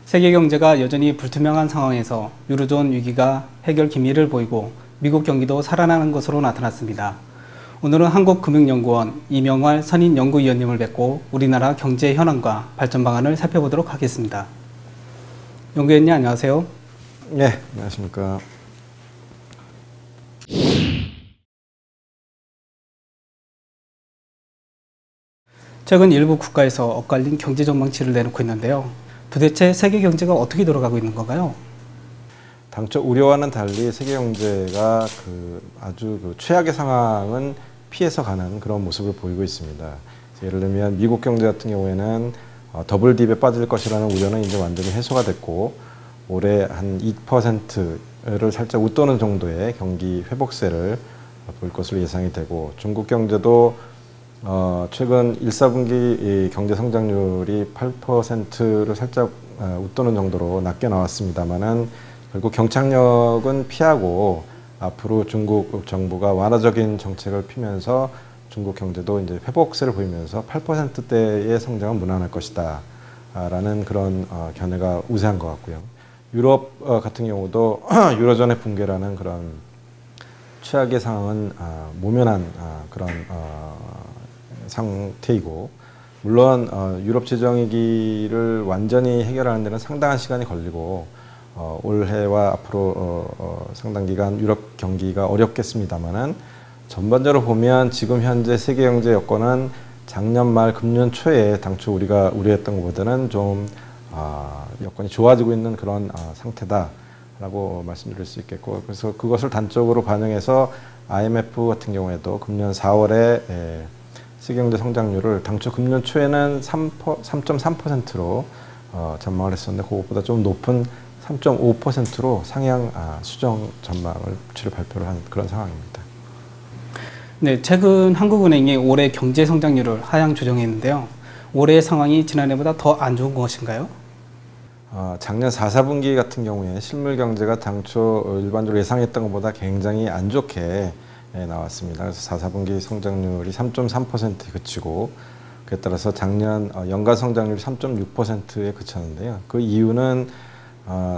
세계 경제가 여전히 불투명한 상황에서 유로존 위기가 해결 기미를 보이고 미국 경기도 살아나는 것으로 나타났습니다. 오늘은 한국금융연구원 이명활 선임연구위원님을 뵙고 우리나라 경제 현황과 발전 방안을 살펴보도록 하겠습니다. 연구위원님 안녕하세요. 네, 안녕하십니까. 최근 일부 국가에서 엇갈린 경제 전망치를 내놓고 있는데요. 도대체 세계 경제가 어떻게 돌아가고 있는 건가요? 당초 우려와는 달리 세계 경제가 아주 최악의 상황은 피해서 가는 그런 모습을 보이고 있습니다. 예를 들면 미국 경제 같은 경우에는 더블 딥에 빠질 것이라는 우려는 이제 완전히 해소가 됐고 올해 한 2%를 살짝 웃도는 정도의 경기 회복세를 볼 것으로 예상이 되고 중국 경제도 최근 1, 4분기 경제 성장률이 8%를 살짝 웃도는 정도로 낮게 나왔습니다만은 결국 경착력은 피하고 앞으로 중국 정부가 완화적인 정책을 피면서 중국 경제도 이제 회복세를 보이면서 8%대의 성장은 무난할 것이다 라는 그런 견해가 우세한 것 같고요. 유럽 같은 경우도 유로존의 붕괴라는 그런 최악의 상황은 모면한 그런 상태이고 물론 유럽 재정위기를 완전히 해결하는 데는 상당한 시간이 걸리고 올해와 앞으로 상당 기간 유럽 경기가 어렵겠습니다만은 전반적으로 보면 지금 현재 세계 경제 여건은 작년 말 금년 초에 당초 우리가 우려했던 것보다는 좀 여건이 좋아지고 있는 그런 상태다라고 말씀드릴 수 있겠고 그래서 그것을 단적으로 반영해서 IMF 같은 경우에도 금년 4월에 세계경제 성장률을 당초 금년 초에는 3.3%로 전망을 했었는데 그것보다 좀 높은 3.5%로 상향 수정 전망을 발표를 한 그런 상황입니다. 네, 최근 한국은행이 올해 경제 성장률을 하향 조정했는데요. 올해의 상황이 지난해보다 더 안 좋은 것인가요? 작년 4, 4분기 같은 경우에 실물 경제가 당초 일반적으로 예상했던 것보다 굉장히 안 좋게 나왔습니다. 그래서 4, 4분기 성장률이 3.3%에 그치고 그에 따라서 작년 연간 성장률이 3.6%에 그쳤는데요. 그 이유는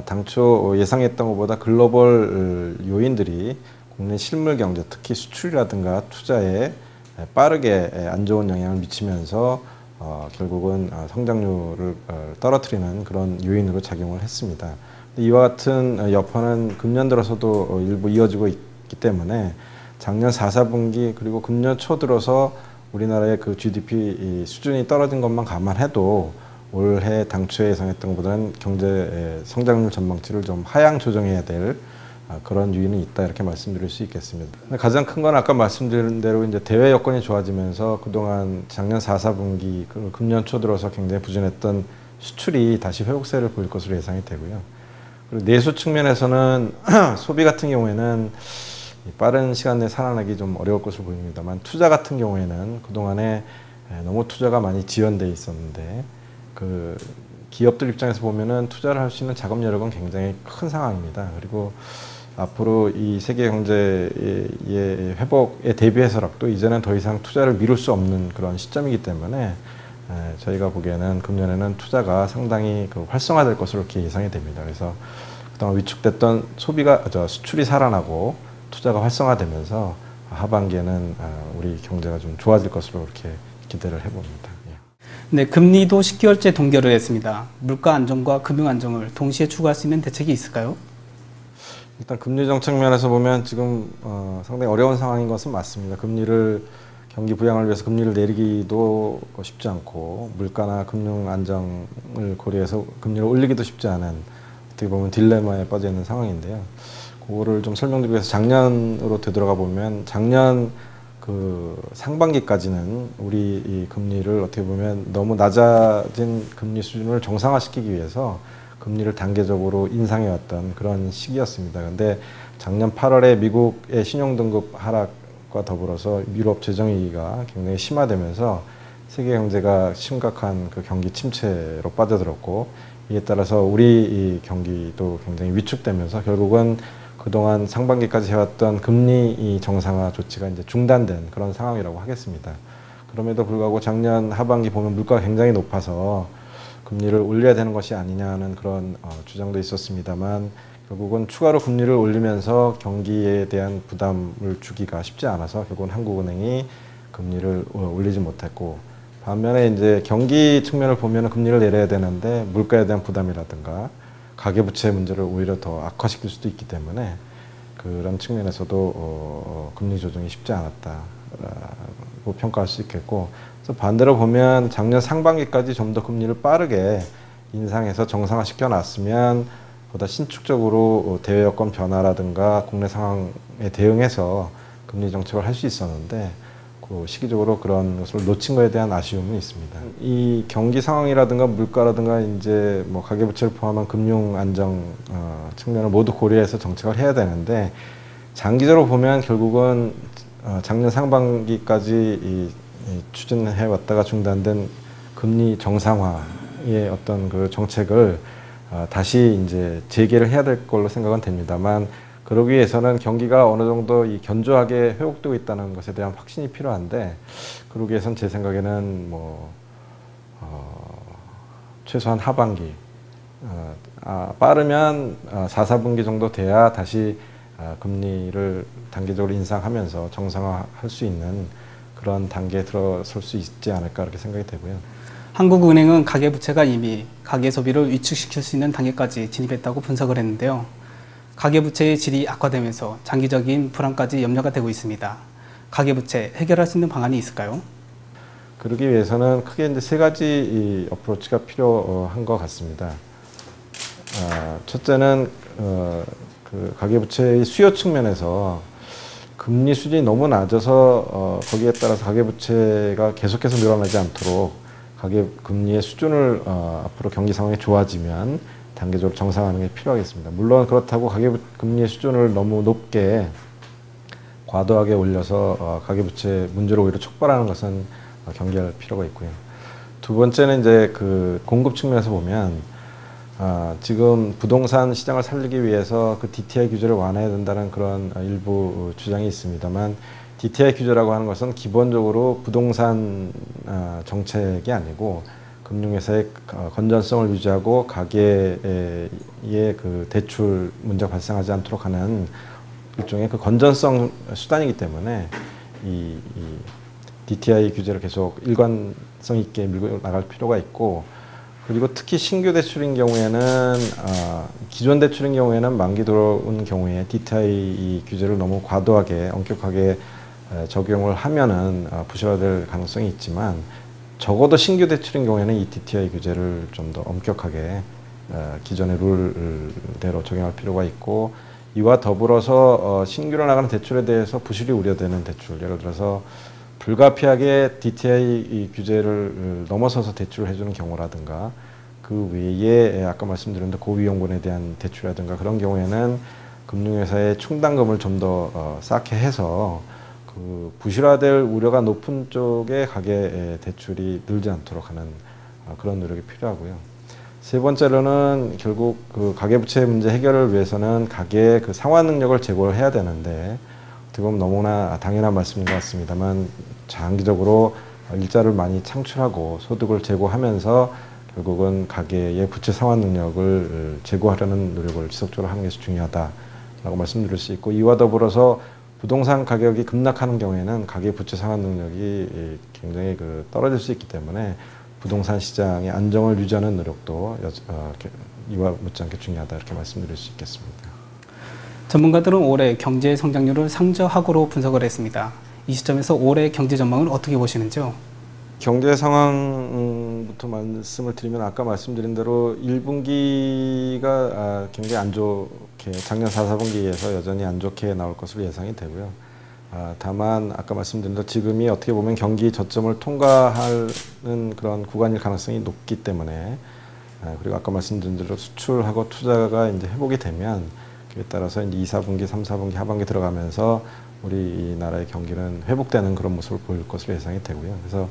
당초 예상했던 것보다 글로벌 요인들이 국내 실물 경제, 특히 수출이라든가 투자에 빠르게 안 좋은 영향을 미치면서 결국은 성장률을 떨어뜨리는 그런 요인으로 작용을 했습니다. 이와 같은 여파는 금년 들어서도 일부 이어지고 있기 때문에 작년 4, 4분기 그리고 금년 초 들어서 우리나라의 그 GDP 수준이 떨어진 것만 감안해도 올해 당초에 예상했던 것보다는 경제 성장률 전망치를 좀 하향 조정해야 될 그런 요인이 있다 이렇게 말씀드릴 수 있겠습니다. 가장 큰 건 아까 말씀드린 대로 이제 대외 여건이 좋아지면서 그동안 작년 4, 4분기 금년 초 들어서 굉장히 부진했던 수출이 다시 회복세를 보일 것으로 예상이 되고요. 그리고 내수 측면에서는 소비 같은 경우에는 빠른 시간 내에 살아나기 좀 어려울 것으로 보입니다만 투자 같은 경우에는 그동안에 너무 투자가 많이 지연돼 있었는데 그 기업들 입장에서 보면은 투자를 할 수 있는 자금 여력은 굉장히 큰 상황입니다. 그리고 앞으로 이 세계 경제의 회복에 대비해서라도 이제는 더 이상 투자를 미룰 수 없는 그런 시점이기 때문에 저희가 보기에는 금년에는 투자가 상당히 활성화될 것으로 이렇게 예상이 됩니다. 그래서 그동안 위축됐던 수출이 살아나고 투자가 활성화되면서 하반기에는 우리 경제가 좀 좋아질 것으로 이렇게 기대를 해봅니다. 네, 금리도 10개월째 동결을 했습니다. 물가 안정과 금융 안정을 동시에 추구할 수 있는 대책이 있을까요? 일단 금리 정책 면에서 보면 지금 상당히 어려운 상황인 것은 맞습니다. 경기 부양을 위해서 금리를 내리기도 쉽지 않고 물가나 금융 안정을 고려해서 금리를 올리기도 쉽지 않은 어떻게 보면 딜레마에 빠져 있는 상황인데요. 그거를 좀 설명드리기 위해서 작년으로 되돌아가 보면 작년 상반기까지는 우리 이 금리를 어떻게 보면 너무 낮아진 금리 수준을 정상화시키기 위해서 금리를 단계적으로 인상해왔던 그런 시기였습니다. 그런데 작년 8월에 미국의 신용등급 하락과 더불어서 유럽 재정위기가 굉장히 심화되면서 세계 경제가 심각한 그 경기 침체로 빠져들었고 이에 따라서 우리 이 경기도 굉장히 위축되면서 결국은 그동안 상반기까지 해왔던 금리 정상화 조치가 이제 중단된 그런 상황이라고 하겠습니다. 그럼에도 불구하고 작년 하반기 보면 물가가 굉장히 높아서 금리를 올려야 되는 것이 아니냐는 그런 주장도 있었습니다만 결국은 추가로 금리를 올리면서 경기에 대한 부담을 주기가 쉽지 않아서 결국은 한국은행이 금리를 올리지 못했고, 반면에 이제 경기 측면을 보면 금리를 내려야 되는데 물가에 대한 부담이라든가 가계부채 문제를 오히려 더 악화시킬 수도 있기 때문에 그런 측면에서도 금리 조정이 쉽지 않았다고 평가할 수 있겠고, 그래서 반대로 보면 작년 상반기까지 좀 더 금리를 빠르게 인상해서 정상화시켜 놨으면 보다 신축적으로 대외 여건 변화라든가 국내 상황에 대응해서 금리 정책을 할 수 있었는데 그 시기적으로 그런 것을 놓친 것에 대한 아쉬움은 있습니다. 이 경기 상황이라든가 물가라든가 이제 뭐 가계부채를 포함한 금융 안정 측면을 모두 고려해서 정책을 해야 되는데, 장기적으로 보면 결국은 작년 상반기까지 추진해 왔다가 중단된 금리 정상화의 어떤 그 정책을 다시 이제 재개를 해야 될 걸로 생각은 됩니다만, 그러기 위해서는 경기가 어느 정도 견조하게 회복되고 있다는 것에 대한 확신이 필요한데, 그러기 위해서는 제 생각에는 최소한 하반기, 빠르면 4, 4분기 정도 돼야 다시 금리를 단계적으로 인상하면서 정상화할 수 있는 그런 단계에 들어설 수 있지 않을까 이렇게 생각이 되고요. 한국은행은 가계부채가 이미 가계소비를 위축시킬 수 있는 단계까지 진입했다고 분석을 했는데요. 가계부채의 질이 악화되면서 장기적인 불안까지 염려가 되고 있습니다. 가계부채 해결할 수 있는 방안이 있을까요? 그러기 위해서는 크게 이제 세 가지 어프로치가 필요한 것 같습니다. 첫째는 그 가계부채의 수요 측면에서 금리 수준이 너무 낮아서 거기에 따라서 가계부채가 계속해서 늘어나지 않도록 금리의 수준을 앞으로 경기 상황이 좋아지면 단계적으로 정상화하는 게 필요하겠습니다. 물론 그렇다고 금리의 수준을 너무 높게 과도하게 올려서 가계부채 문제로 오히려 촉발하는 것은 경계할 필요가 있고요. 두 번째는 이제 그 공급 측면에서 보면 지금 부동산 시장을 살리기 위해서 그 DTI 규제를 완화해야 된다는 그런 일부 주장이 있습니다만, DTI 규제라고 하는 것은 기본적으로 부동산 정책이 아니고 금융회사의 건전성을 유지하고 가계의 그 대출 문제가 발생하지 않도록 하는 일종의 그 건전성 수단이기 때문에 이 DTI 규제를 계속 일관성 있게 밀고 나갈 필요가 있고, 그리고 특히 신규 대출인 경우에는 기존 대출인 경우에는 만기 들어온 경우에 DTI 규제를 너무 과도하게 엄격하게 적용을 하면은 부실화될 가능성이 있지만, 적어도 신규 대출인 경우에는 이 DTI 규제를 좀 더 엄격하게 기존의 룰대로 적용할 필요가 있고, 이와 더불어서 신규로 나가는 대출에 대해서 부실이 우려되는 대출, 예를 들어서 불가피하게 DTI 규제를 넘어서서 대출을 해주는 경우라든가, 그 외에 아까 말씀드린 고위험군에 대한 대출이라든가 그런 경우에는 금융회사의 충당금을 좀 더 쌓게 해서 그 부실화될 우려가 높은 쪽에 가계 대출이 늘지 않도록 하는 그런 노력이 필요하고요. 세 번째로는 결국 그 가계부채 문제 해결을 위해서는 가계의 그 상환 능력을 제고를 해야 되는데, 어떻게 보면 너무나 당연한 말씀인 것 같습니다만, 장기적으로 일자를 많이 창출하고 소득을 제고하면서 결국은 가계의 부채 상환 능력을 제고하려는 노력을 지속적으로 하는 것이 중요하다라고 말씀드릴 수 있고, 이와 더불어서 부동산 가격이 급락하는 경우에는 가계 부채 상환 능력이 굉장히 떨어질 수 있기 때문에 부동산 시장의 안정을 유지하는 노력도 이와 못지않게 중요하다 이렇게 말씀드릴 수 있겠습니다. 전문가들은 올해 경제 성장률을 상저하고로 분석을 했습니다. 이 시점에서 올해 경제 전망을 어떻게 보시는지요? 경제 상황부터 말씀을 드리면, 아까 말씀드린 대로 1분기가 굉장히 안 좋게, 작년 4, 4분기에서 여전히 안 좋게 나올 것으로 예상이 되고요. 다만 아까 말씀드린 대로 지금이 어떻게 보면 경기 저점을 통과하는 그런 구간일 가능성이 높기 때문에, 그리고 아까 말씀드린 대로 수출하고 투자가 이제 회복이 되면 그에 따라서 이제 2, 4분기, 3, 4분기 하반기 들어가면서 우리나라의 경기는 회복되는 그런 모습을 보일 것으로 예상이 되고요. 그래서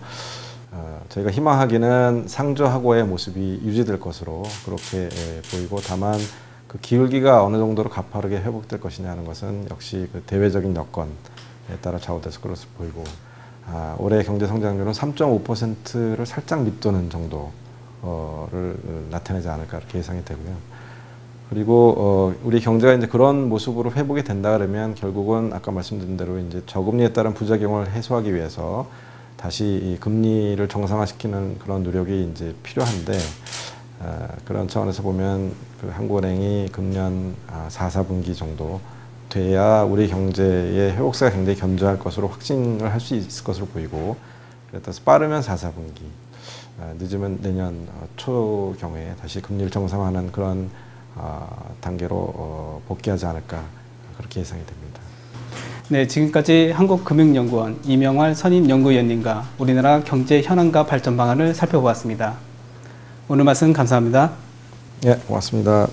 저희가 희망하기는 상저하고의 모습이 유지될 것으로 그렇게 보이고, 다만 그 기울기가 어느 정도로 가파르게 회복될 것이냐 하는 것은 역시 그 대외적인 여건에 따라 좌우돼서 그럴 것으로 보이고, 올해 경제 성장률은 3.5%를 살짝 밑도는 정도 나타내지 않을까 이렇게 예상이 되고요. 그리고 우리 경제가 이제 그런 모습으로 회복이 된다 그러면 결국은 아까 말씀드린 대로 이제 저금리에 따른 부작용을 해소하기 위해서 다시 이 금리를 정상화시키는 그런 노력이 이제 필요한데 그런 차원에서 보면 그 한국은행이 금년 4, 4분기 정도 돼야 우리 경제의 회복세가 굉장히 견조할 것으로 확신을 할 수 있을 것으로 보이고, 그래서 빠르면 4, 4분기, 늦으면 내년 초 경에 다시 금리를 정상화하는 그런 단계로 복귀하지 않을까 그렇게 예상이 됩니다. 네, 지금까지 한국금융연구원 이명활 선임연구위원님과 우리나라 경제 현황과 발전 방안을 살펴보았습니다. 오늘 말씀 감사합니다. 네, 고맙습니다.